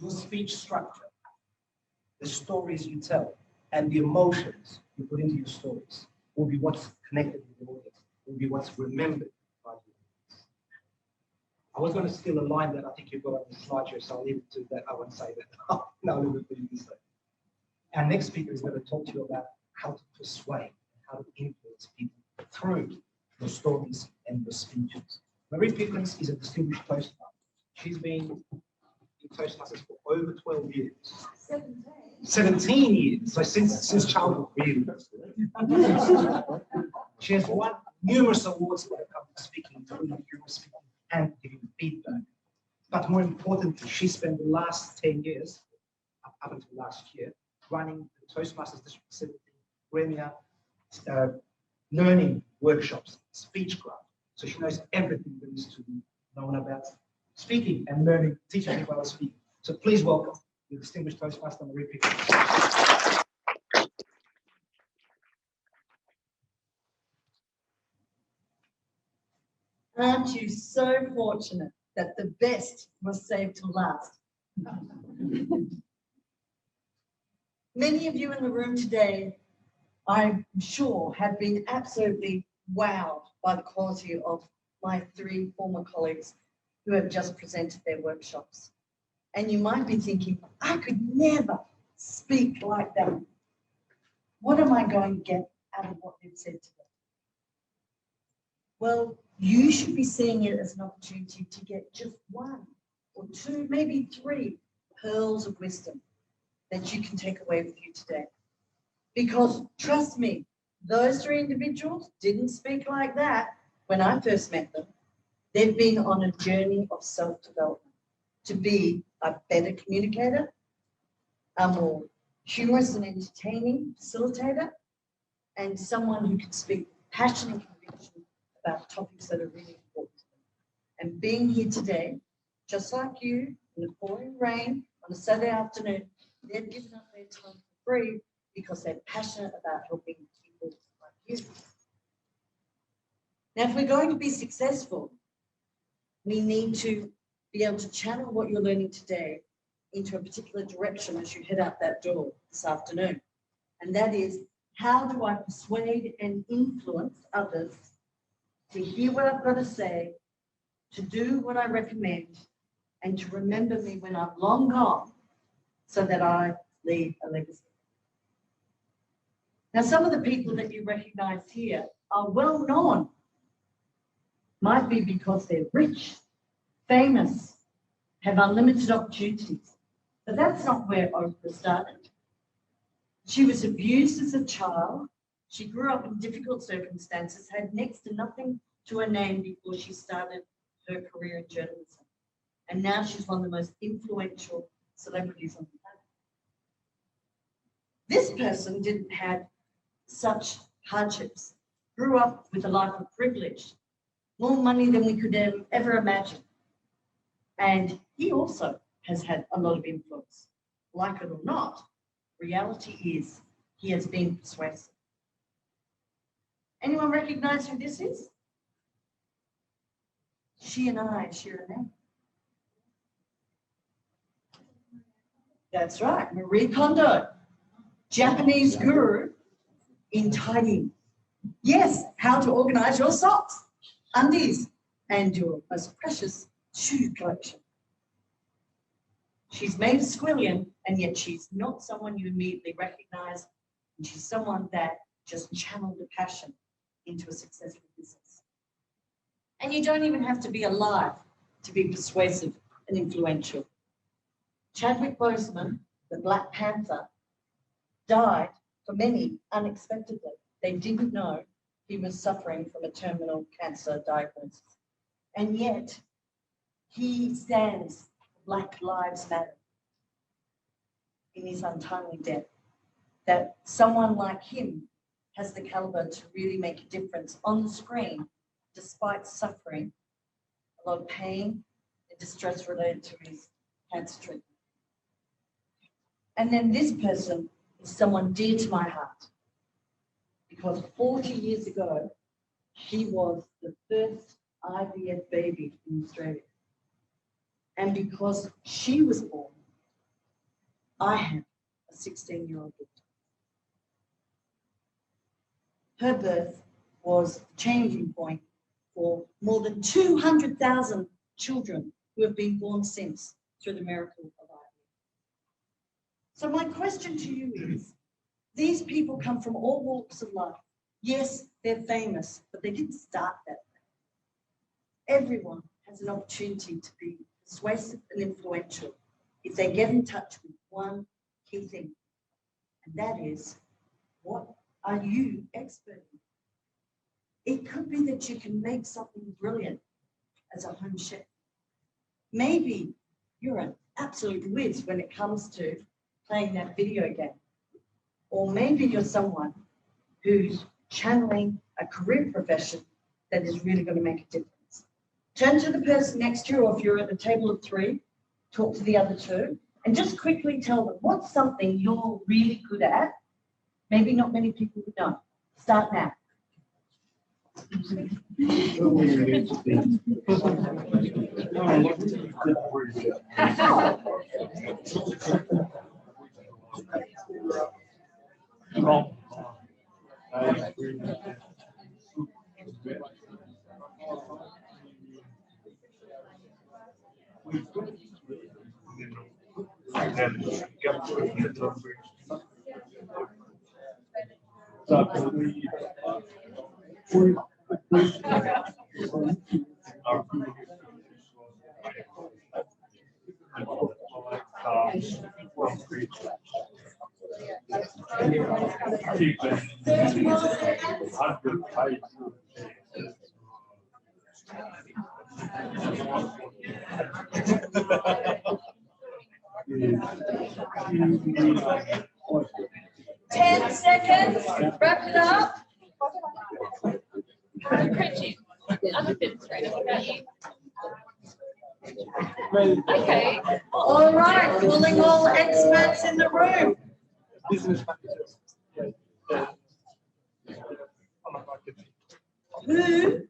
Your speech structure, the stories you tell, and the emotions you put into your stories will be what's connected with the audience, will be what's remembered by the audience. I was going to steal a line that I think you've got on the slideshow, so I'll leave it to that. I won't say that. No, I'll leave it for you to say. Our next speaker is going to talk to you about how to persuade, how to influence people through your stories and your speeches. Maree Pickens is a distinguished Toastmaster. She's been in Toastmasters for over 12 years. 17 years, so since childhood, really. She has won numerous awards when it comes to speaking, including humorous speaking and giving feedback. But more importantly, she spent the last 10 years, up until last year, running the Toastmasters District 17 Premier learning workshops, speech craft. So she knows everything there is to be known about speaking and learning, teaching people how to speak. So please welcome the distinguished Toastmaster, Maree Pickens. Aren't you so fortunate that the best was saved to last? Many of you in the room today, I'm sure, have been absolutely wowed by the quality of my 3 former colleagues who have just presented their workshops. And you might be thinking, I could never speak like that. What am I going to get out of what they've said today? Well, you should be seeing it as an opportunity to get just 1 or 2, maybe 3 pearls of wisdom that you can take away with you today. Because trust me, those 3 individuals didn't speak like that when I first met them. They've been on a journey of self-development to be a better communicator, a more humorous and entertaining facilitator, and someone who can speak passion and conviction about topics that are really important to them. And being here today, just like you, in the pouring rain on a Saturday afternoon, they've given up their time for free because they're passionate about helping people like you. Now, if we're going to be successful, we need to be able to channel what you're learning today into a particular direction as you head out that door this afternoon. And that is, how do I persuade and influence others to hear what I've got to say, to do what I recommend, and to remember me when I'm long gone so that I leave a legacy. Now, some of the people that you recognize here are well known. Might be because they're rich, famous, have unlimited opportunities. But that's not where Oprah started. She was abused as a child. She grew up in difficult circumstances, had next to nothing to her name before she started her career in journalism. And now she's one of the most influential celebrities on the planet. This person didn't have such hardships, grew up with a life of privilege, more money than we could ever imagine. And he also has had a lot of influence. Like it or not, reality is he has been persuasive. Anyone recognize who this is? She and I share a name. That's right, Marie Kondo, Japanese guru in tidying. Yes, how to organize your socks, undies, and your most precious shoe collection. She's made a squillion, and yet she's not someone you immediately recognize, and she's someone that just channeled the passion into a successful business. And you don't even have to be alive to be persuasive and influential. Chadwick Boseman, the Black Panther, died for many unexpectedly. They didn't know he was suffering from a terminal cancer diagnosis. And yet, he stands for Black Lives Matter in his untimely death. That someone like him has the caliber to really make a difference on the screen, despite suffering a lot of pain and distress related to his cancer treatment. And then this person is someone dear to my heart, because 40 years ago, she was the first IVF baby in Australia. And because she was born, I have a 16-year-old daughter. Her birth was the changing point for more than 200,000 children who have been born since through the miracle of IVF. So my question to you is, these people come from all walks of life. Yes, they're famous, but they didn't start that way. Everyone has an opportunity to be persuasive and influential if they get in touch with one key thing, and that is, what are you expert in? It could be that you can make something brilliant as a home chef. Maybe you're an absolute whiz when it comes to playing that video game. Or maybe you're someone who's channeling a career profession that is really going to make a difference. Turn to the person next to you, or if you're at a table of three, talk to the other two, and just quickly tell them what's something you're really good at. Maybe not many people would know. Start now. Ten seconds. Wrap it up. Cringy. I'm a fifth grader. What about you? Okay. All right, calling all experts in the room. Who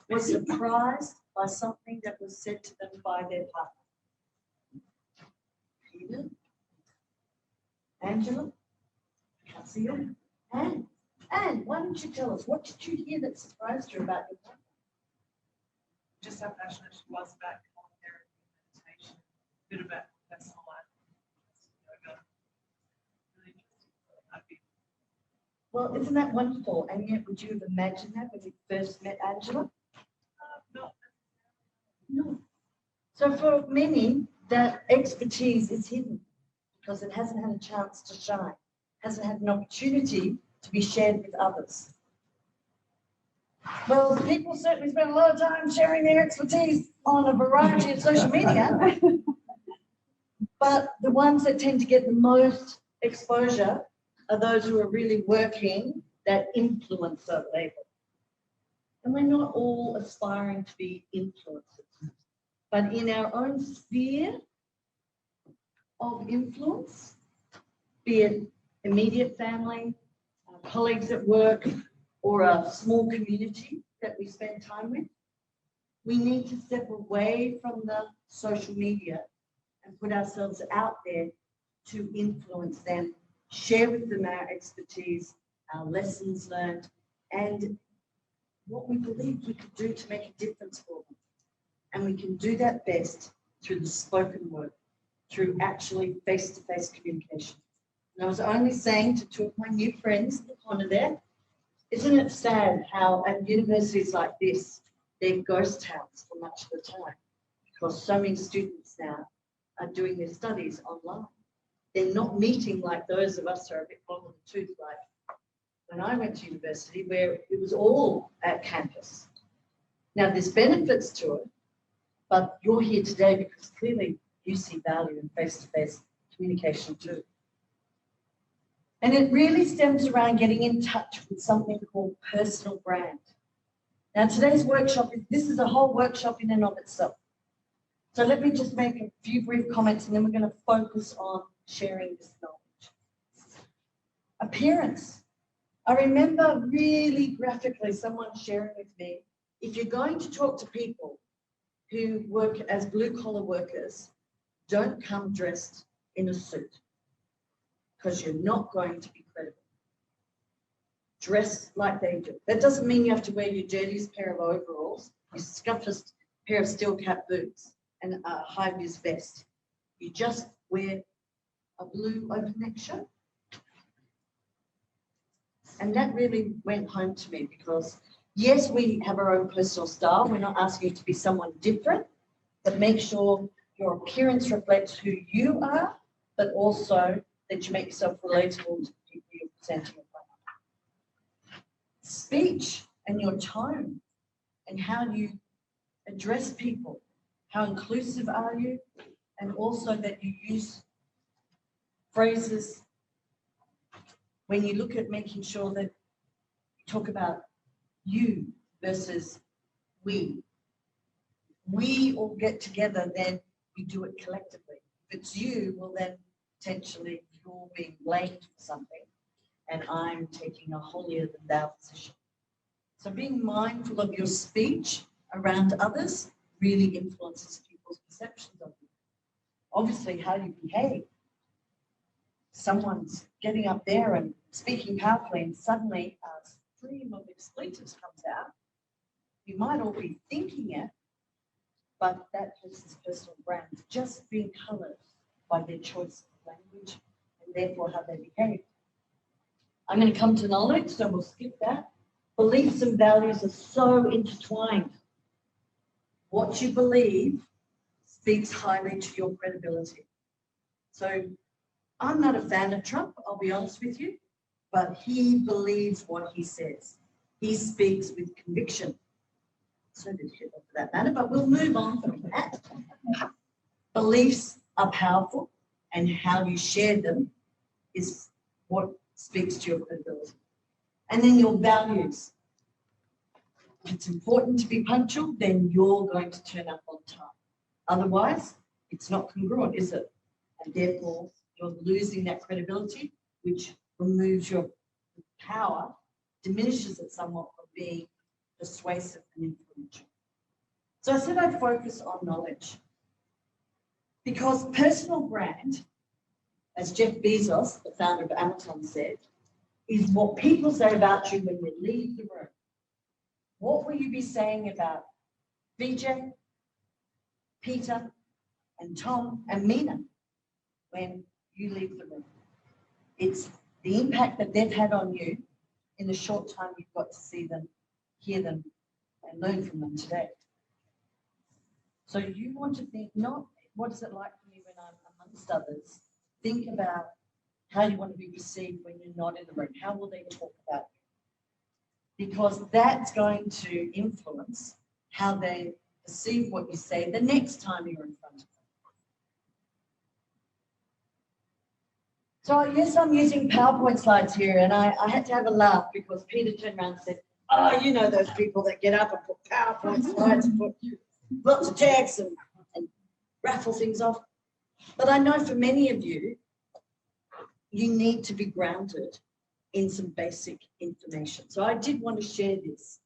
was surprised by something that was said to them by their partner? Peter? Angela? Can't see you. Anne, why don't you tell us, what did you hear that surprised you about your partner? Just how passionate she was about culinary meditation, a bit about personal life, yoga. Really interesting. Happy. Well, isn't that wonderful? And yet, would you have imagined that when you first met Angela? No. So for many, that expertise is hidden because it hasn't had a chance to shine, hasn't had an opportunity to be shared with others. Well, people certainly spend a lot of time sharing their expertise on a variety of social media, but the ones that tend to get the most exposure are those who are really working that influencer label. And we're not all aspiring to be influencers, but in our own sphere of influence, be it immediate family, colleagues at work, or a small community that we spend time with, we need to step away from the social media and put ourselves out there to influence them, share with them our expertise, our lessons learned, and what we believe we could do to make a difference for them. And we can do that best through the spoken word, through actually face-to-face communication. And I was only saying to two of my new friends in the corner there, isn't it sad how at universities like this, they're ghost towns for much of the time, because so many students now are doing their studies online. They're not meeting like those of us who are a bit long in the tooth, like when I went to university, where it was all at campus. Now, there's benefits to it, but you're here today because clearly you see value in face-to-face communication too. And it really stems around getting in touch with something called personal brand. Now, today's workshop, this is a whole workshop in and of itself. So let me just make a few brief comments and then we're going to focus on sharing this knowledge. Appearance. I remember really graphically someone sharing with me, if you're going to talk to people who work as blue-collar workers, don't come dressed in a suit because you're not going to be credible. Dress like they do. That doesn't mean you have to wear your dirtiest pair of overalls, your scuffiest pair of steel cap boots, and a high-vis vest. You just wear a blue open neck shirt. And that really went home to me because, yes, we have our own personal style. We're not asking you to be someone different, but make sure your appearance reflects who you are, but also that you make yourself relatable to the people you're presenting in front of. Speech and your tone and how you address people. How inclusive are you? And also that you use phrases when you look at making sure that you talk about you versus we. We all get together, then we do it collectively. If it's you, well then potentially you're being blamed for something and I'm taking a holier than thou position. So being mindful of your speech around others really influences people's perceptions of you. Obviously, how you behave. Someone's getting up there and speaking powerfully and suddenly a stream of expletives comes out. You might all be thinking it, but that person's personal brand is just being coloured by their choice of language and therefore how they behave. I'm going to come to knowledge, so we'll skip that. Beliefs and values are so intertwined. What you believe speaks highly to your credibility. So I'm not a fan of Trump, I'll be honest with you, but he believes what he says. He speaks with conviction. So did Hitler for that matter, but we'll move on from that. Beliefs are powerful, and how you share them is what speaks to your credibility. And then your values. If it's important to be punctual, then you're going to turn up on time. Otherwise, it's not congruent, is it? And therefore, you're losing that credibility, which removes your power, diminishes it somewhat from being persuasive and influential. So I said I'd focus on knowledge. Because personal brand, as Jeff Bezos, the founder of Amazon, said, is what people say about you when you leave the room. What will you be saying about BJ, Peter, and Tom, and Mina when you leave the room? It's the impact that they've had on you in the short time you've got to see them, hear them, and learn from them today. So you want to think not what is it like for me when I'm amongst others. Think about how you want to be perceived when you're not in the room. How will they talk about you? Because that's going to influence how they perceive what you say the next time you're in front of them. So yes, I'm using PowerPoint slides here, and I had to have a laugh because Peter turned around and said, oh, you know those people that get up and put PowerPoint slides and put lots of text and raffle things off. But I know for many of you, you need to be grounded in some basic information. So I did want to share this.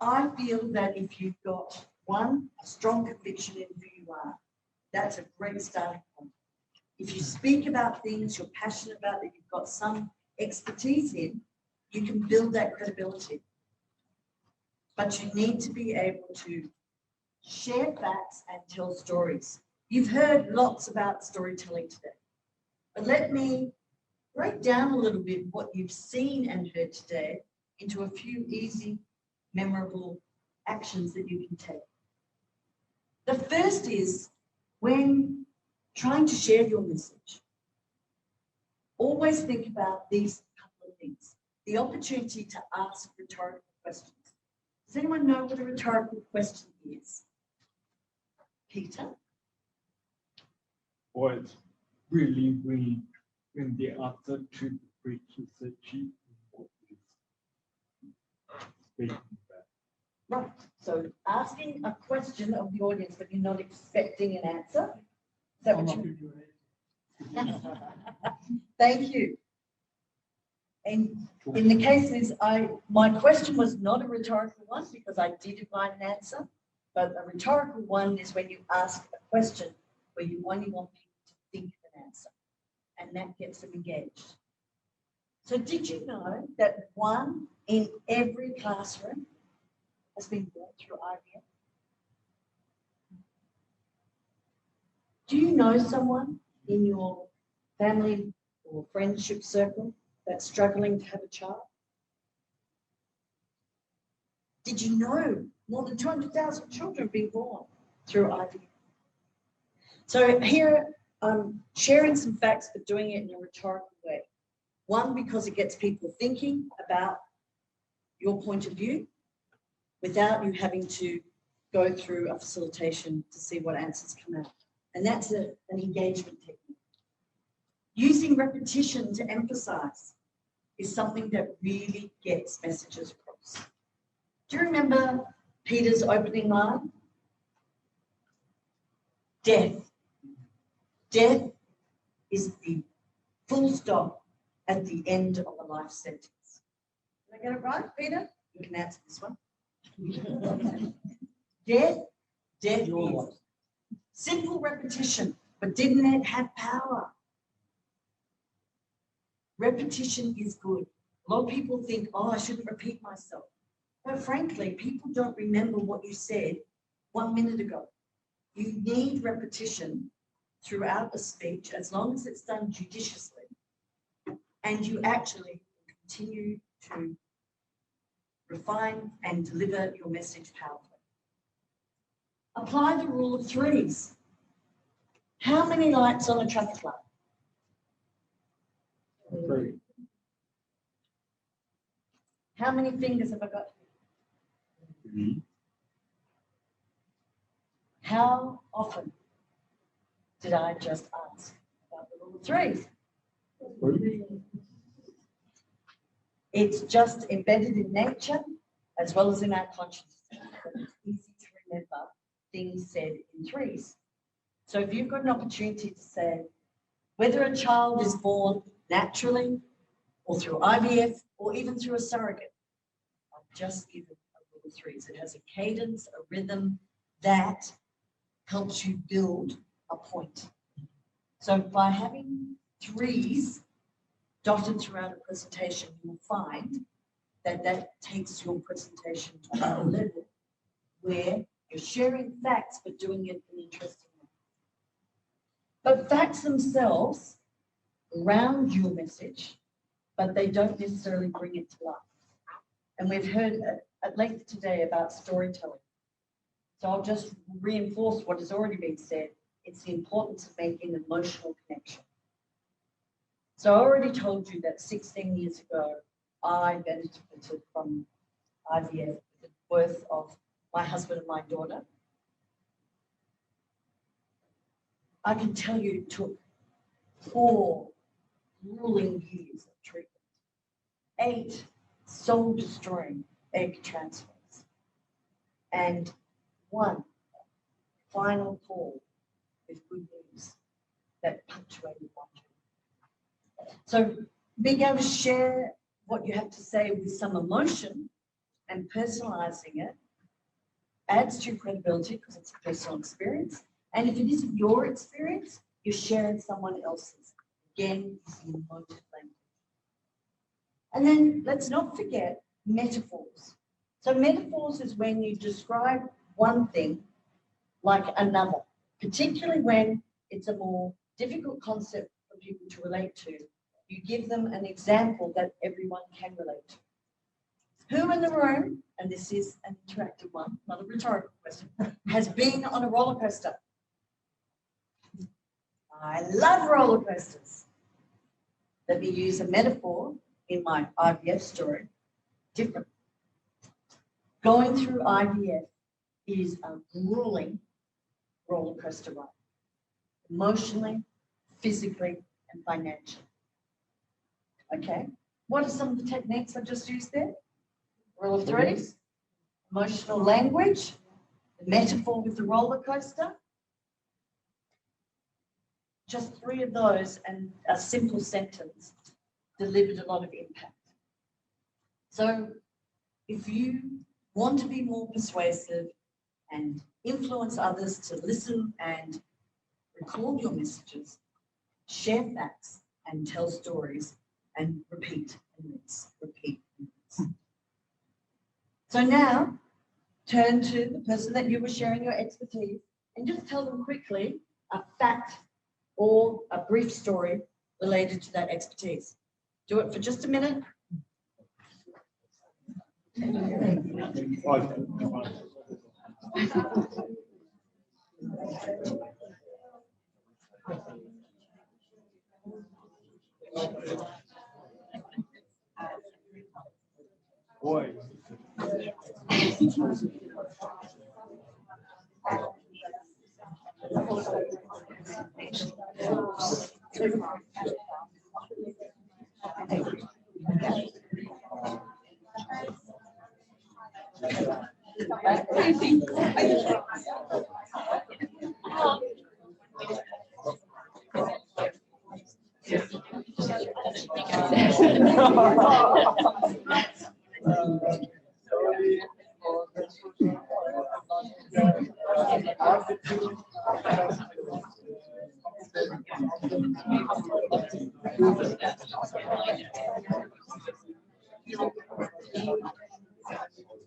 I feel that if you've got, one, a strong conviction in who you are, that's a great starting point. If you speak about things you're passionate about, that you've got some expertise in, you can build that credibility. But you need to be able to share facts and tell stories. You've heard lots about storytelling today. But let me break down a little bit what you've seen and heard today into a few easy, memorable actions that you can take. The first is when trying to share your message, always think about these couple of things. The opportunity to ask rhetorical questions. Does anyone know what a rhetorical question is? Peter? Or it's really when the answer to the question is achieved what is speaking about. Right, so asking a question of the audience, but you're not expecting an answer. Is that what you Thank you. And in the cases, my question was not a rhetorical one because I did find an answer, but a rhetorical one is when you ask a question where you only want people to and that gets them engaged. So did you know that 1 in every classroom has been born through IVF? Do you know someone in your family or friendship circle that's struggling to have a child? Did you know more than 200,000 children have been born through IVF? So here I'm sharing some facts, but doing it in a rhetorical way. 1, because it gets people thinking about your point of view without you having to go through a facilitation to see what answers come out. And that's an engagement technique. Using repetition to emphasize is something that really gets messages across. Do you remember Peter's opening line? Death. Death is the full stop at the end of a life sentence. Did I get it right, Peter? You can answer this one. Death is simple repetition, but didn't it have power? Repetition is good. A lot of people think, oh, I shouldn't repeat myself. But frankly, people don't remember what you said 1 minute ago. You need repetition throughout a speech, as long as it's done judiciously, and you actually continue to refine and deliver your message powerfully. Apply the rule of 3s. How many lights on a traffic light? 3. How many fingers have I got? 3. How often did I just ask about the rule of 3s? 3. It's just embedded in nature as well as in our consciousness. It's easy to remember things said in 3s. So if you've got an opportunity to say whether a child is born naturally or through IVF or even through a surrogate, I've just given a rule of 3s. It has a cadence, a rhythm that helps you build a point. So by having 3s dotted throughout a presentation, you will find that that takes your presentation to another level where you're sharing facts but doing it in an interesting way. But facts themselves round your message, but they don't necessarily bring it to life. And we've heard at length today about storytelling. So I'll just reinforce what has already been said. It's the importance of making an emotional connection. So I already told you that 16 years ago, I benefited from IVF with the birth of my husband and my daughter. I can tell you it took 4 grueling years of treatment, 8 soul-destroying egg transfers, and 1 final call with good news that punctuated my journey. So being able to share what you have to say with some emotion and personalizing it adds to your credibility because it's a personal experience. And if it isn't your experience, you're sharing someone else's. Again, using emotive language. And then let's not forget metaphors. So metaphors is when you describe one thing like another, particularly when it's a more difficult concept for people to relate to. You give them an example that everyone can relate to. Who in the room, and this is an interactive one, not a rhetorical question, has been on a roller coaster? I love roller coasters. Let me use a metaphor in my IVF story. Different. Going through IVF is a grueling roller coaster ride, emotionally, physically, and financially. Okay, what are some of the techniques I just used there? Rule of 3s, emotional language, the metaphor with the roller coaster. Just 3 of those and a simple sentence delivered a lot of impact. So if you want to be more persuasive and influence others to listen and record your messages, share facts, and tell stories and repeat and rinse, repeat and rinse. So now turn to the person that you were sharing your expertise and just tell them quickly a fact or a brief story related to that expertise. Do it for just a minute. Boy.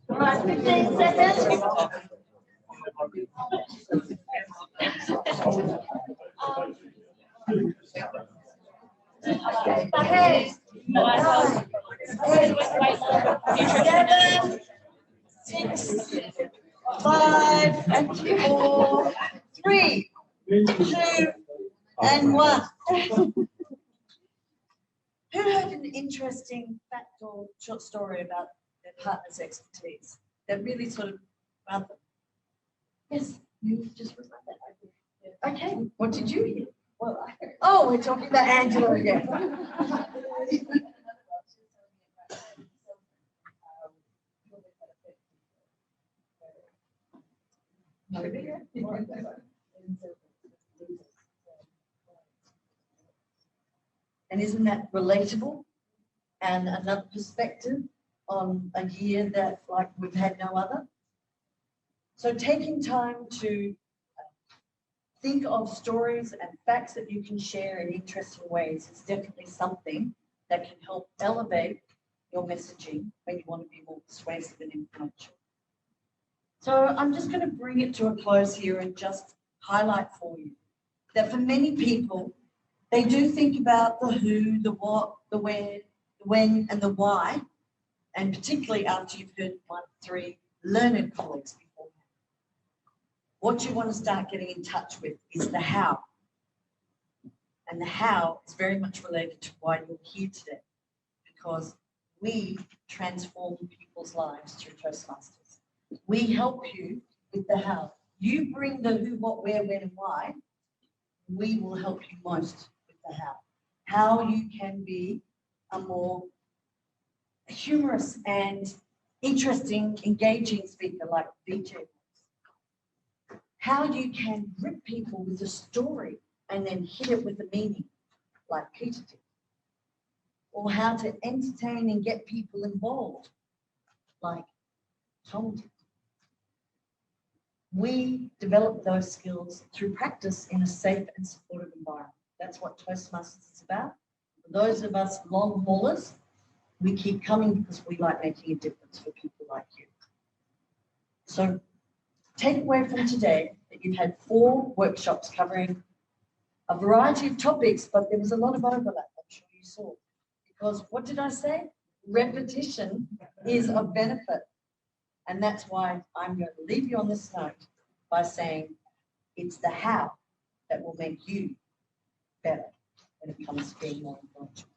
All right, 15 seconds. Okay. 9, 8, 7, 6, 5, 4, 3, 2, and 1. Who heard an interesting fact or short story about their partner's expertise that really sort of found them? Yes, you just read that. Okay, what did you hear? Well, oh, we're talking about Angela again. And isn't that relatable? And another perspective on a year that like we've had no other. So taking time to think of stories and facts that you can share in interesting ways is definitely something that can help elevate your messaging when you want to be more persuasive and influential. So I'm just going to bring it to a close here and just highlight for you that for many people, they do think about the who, the what, the where, the when, and the why, and particularly after you've heard 1, 3 learned colleagues before. What you want to start getting in touch with is the how. And the how is very much related to why you're here today, because we transform people's lives through Toastmasters. We help you with the how. You bring the who, what, where, when, and why. We will help you most with the how. How you can be a more humorous and interesting, engaging speaker like VJ. How you can grip people with a story and then hit it with a meaning like Peter did. Or how to entertain and get people involved like Tom did. We develop those skills through practice in a safe and supportive environment. That's what Toastmasters is about. For those of us long haulers, we keep coming because we like making a difference for people like you. So take away from today that you've had 4 workshops covering a variety of topics, but there was a lot of overlap, I'm sure you saw. Because what did I say? Repetition is a benefit. And that's why I'm going to leave you on this note by saying it's the how that will make you better when it comes to being more influential.